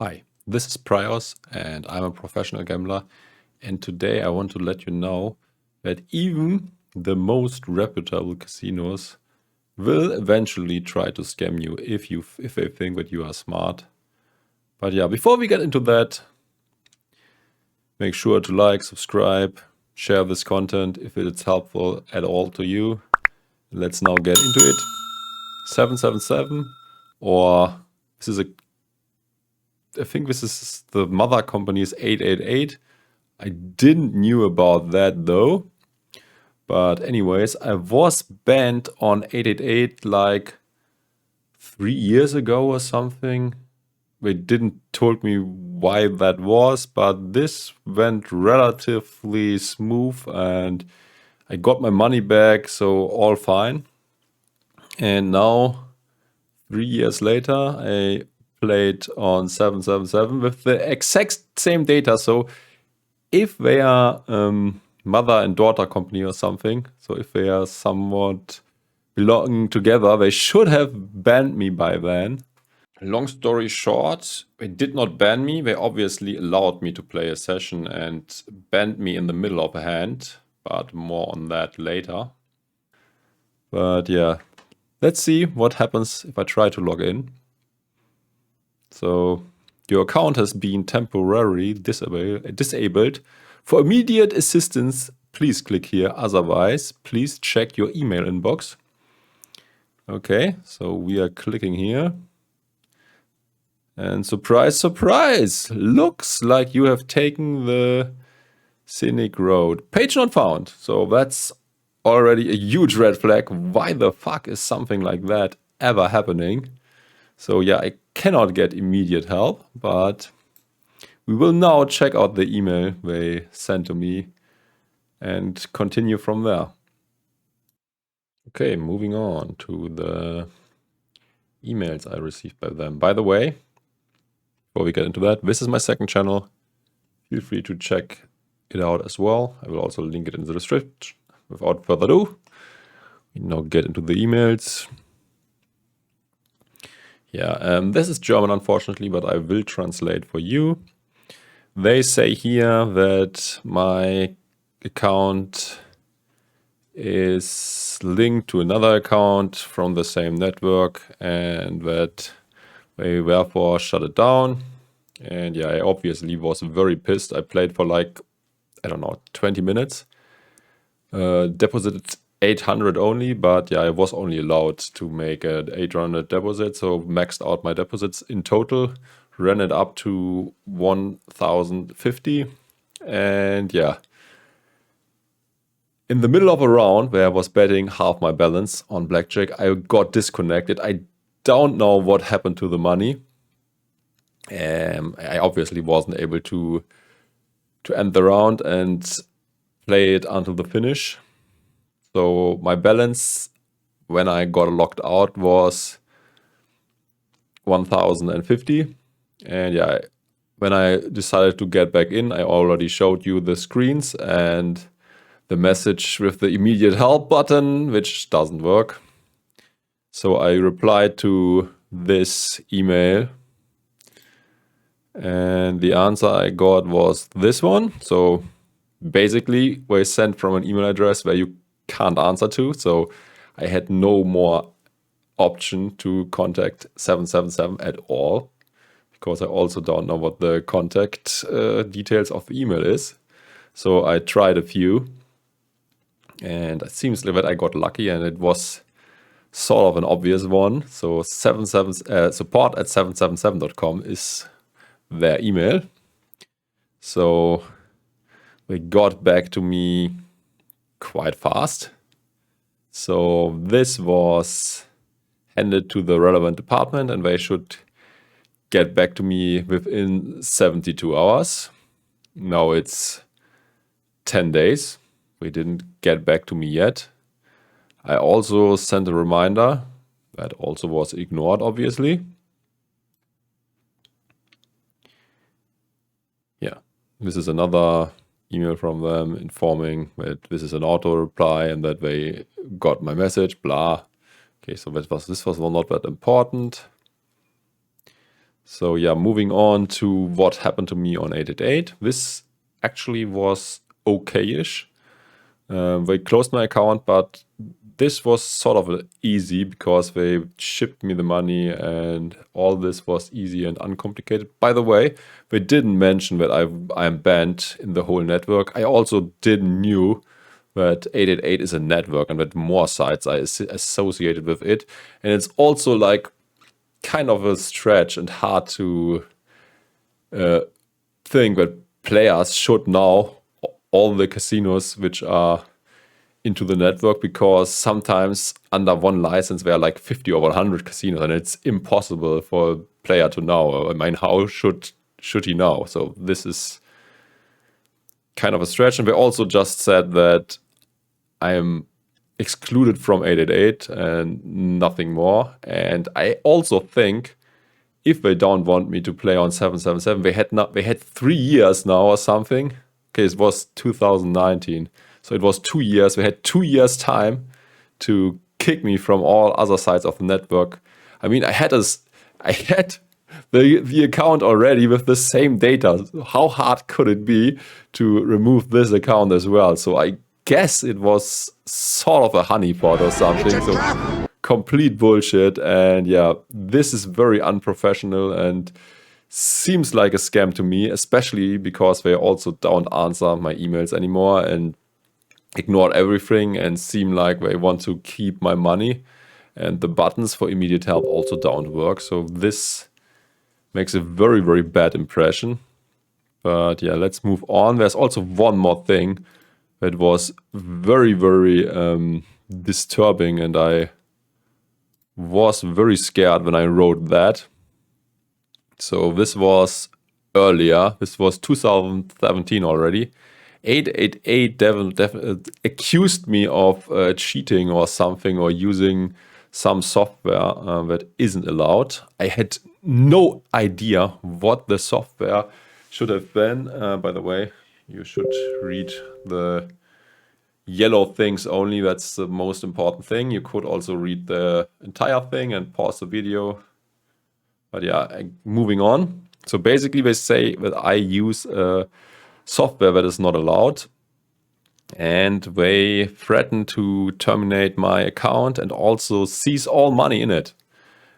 Hi, this is Praios and I'm a professional gambler, and today I want to let you know that even the most reputable casinos will eventually try to scam you if they think that you are smart. But yeah, before we get into that, make sure to like, subscribe, share this content if it's helpful at all to you. Let's now get into it. 777, or this is I think this is the mother company's 888. I didn't knew about that though. But anyways, I was banned on 888 like 3 years ago or something. They didn't told me why that was, but this went relatively smooth and I got my money back, so all fine. And now, 3 years later, I played on 777 with the exact same data. So if they are mother and daughter company or something, so if they are somewhat belonging together, they should have banned me by then. Long story short, they did not ban me. They obviously allowed me to play a session and banned me in the middle of a hand, but more on that later. But yeah, let's see what happens if I try to log in. So your account has been temporarily disabled. For immediate assistance, please click here. Otherwise, please check your email inbox. Okay, so we are clicking here. And surprise, surprise! Looks like you have taken the scenic road. Page not found. So that's already a huge red flag. Why the fuck is something like that ever happening? So yeah, I cannot get immediate help, but we will now check out the email they sent to me and continue from there. Okay, moving on to the emails I received by them. By the way, before we get into that, this is my second channel. Feel free to check it out as well. I will also link it in the description. Without further ado, we now get into the emails. Yeah, this is German, unfortunately, but I will translate for you. They say here that my account is linked to another account from the same network and that they therefore shut it down. And yeah, I obviously was very pissed. I played for like, I don't know, 20 minutes. Deposited 800 only, but yeah, I was only allowed to make an 800 deposit, so maxed out my deposits in total, ran it up to 1050, and yeah, in the middle of a round where I was betting half my balance on blackjack, I got disconnected. I don't know what happened to the money. I obviously wasn't able to end the round and play it until the finish. So my balance when I got locked out was 1050. And yeah, when I decided to get back in, I already showed you the screens and the message with the immediate help button, which doesn't work. So I replied to this email and the answer I got was this one. So basically we sent from an email address where you can't answer to. So I had no more option to contact 777 at all, because I also don't know what the contact details of the email is. So I tried a few, and it seems that I got lucky, and it was sort of an obvious one. So support at 777.com is their email. So they got back to me quite fast. So this was handed to the relevant department and they should get back to me within 72 hours. Now it's 10 days. They didn't get back to me yet. I also sent a reminder. That also was ignored, obviously. Yeah, this is another email from them informing that this is an auto reply and that they got my message, blah. Okay, so this was not that important. So yeah, moving on to what happened to me on 888. This actually was okay-ish. They closed my account, but this was sort of easy because they shipped me the money and all this was easy and uncomplicated. By the way, they didn't mention that I am banned in the whole network. I also didn't knew that 888 is a network and that more sites are associated with it. And it's also like kind of a stretch and hard to think that players should know all the casinos which are into the network, because sometimes under one license there are like 50 or 100 casinos and it's impossible for a player to know. I mean, how should he know? So this is kind of a stretch. And they also just said that I am excluded from 888 and nothing more. And I also think if they don't want me to play on 777, they had 3 years now or something. Okay, it was 2019. So it was 2 years. They had 2 years time to kick me from all other sides of the network. I mean, I had the account already with the same data. How hard could it be to remove this account as well? So I guess it was sort of a honeypot or something. So complete bullshit. And yeah, this is very unprofessional and seems like a scam to me, especially because they also don't answer my emails anymore and ignore everything and seem like they want to keep my money. And the buttons for immediate help also don't work. So this makes a very, very bad impression. But yeah, let's move on. There's also one more thing that was very, very disturbing, and I was very scared when I wrote that. So this was earlier. This was 2017 already. 888 accused me of cheating or something, or using some software that isn't allowed. I had no idea what the software should have been. By the way, you should read the yellow things only. That's the most important thing. You could also read the entire thing and pause the video. But yeah, moving on. So basically they say that I use software that is not allowed, and they threaten to terminate my account and also seize all money in it.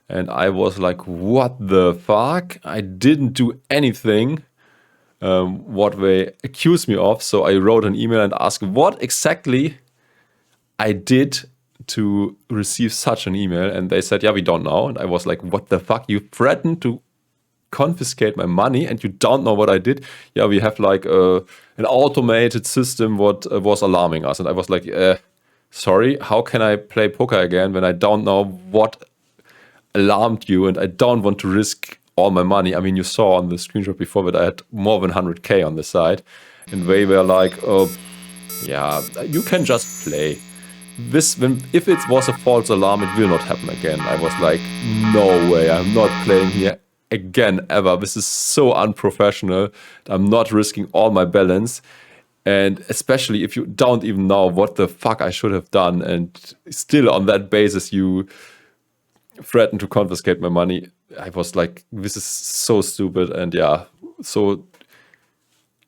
And I was like, what the fuck? I didn't do anything what they accused me of. So I wrote an email and asked what exactly I did to receive such an email. And they said, yeah, we don't know. And I was like, what the fuck? You threatened to confiscate my money and you don't know what I did? Yeah, we have like an automated system what was alarming us. And I was like, sorry, how can I play poker again when I don't know what alarmed you, and I don't want to risk all my money? I mean, you saw on the screenshot before that I had more than 100k on the side, and they were like, oh, yeah, you can just play. If it was a false alarm, it will not happen again. I was like, no way, I'm not playing here again ever. This is so unprofessional. I'm not risking all my balance. And especially if you don't even know what the fuck I should have done, and still on that basis you threatened to confiscate my money. I was like, this is so stupid. And yeah, so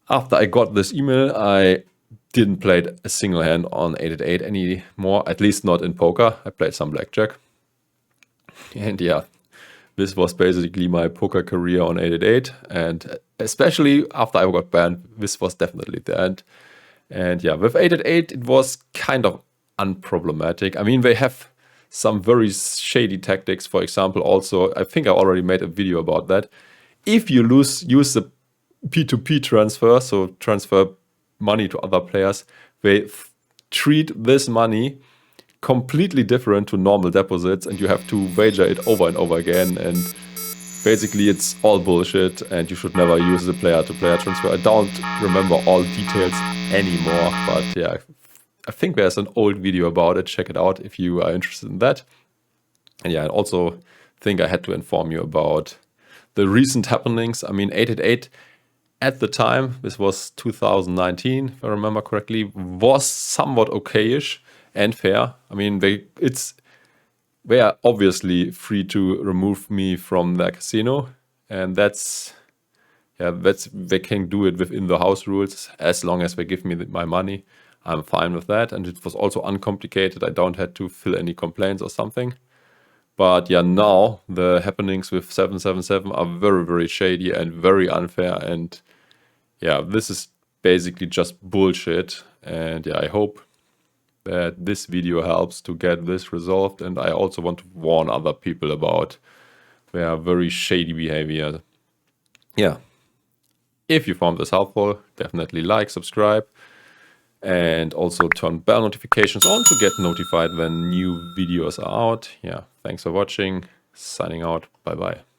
after I got this email, I didn't play a single hand on 888 anymore, at least not in poker. I played some blackjack. And yeah, this was basically my poker career on 888. And especially after I got banned, this was definitely the end. And yeah, with 888, it was kind of unproblematic. I mean, they have some very shady tactics. For example, also, I think I already made a video about that. If you use the P2P transfer, so transfer money to other players, they treat this money completely different to normal deposits, and you have to wager it over and over again. And basically, it's all bullshit, and you should never use the player-to-player transfer. I don't remember all details anymore, but yeah, I think there's an old video about it. Check it out if you are interested in that. And yeah, I also think I had to inform you about the recent happenings. I mean, 888 at the time, this was 2019, if I remember correctly, was somewhat okay-ish and fair. I mean, they are obviously free to remove me from their casino. and they can do it within the house rules as long as they give me my money. I'm fine with that, and it was also uncomplicated. I don't have to fill any complaints or something. But yeah, now the happenings with 777 are very, very shady and very unfair. And yeah, this is basically just bullshit. And yeah, I hope that this video helps to get this resolved. And I also want to warn other people about their very shady behavior. Yeah. If you found this helpful, definitely like, subscribe, and also turn bell notifications on to get notified when new videos are out. Yeah, thanks for watching. Signing out. Bye bye.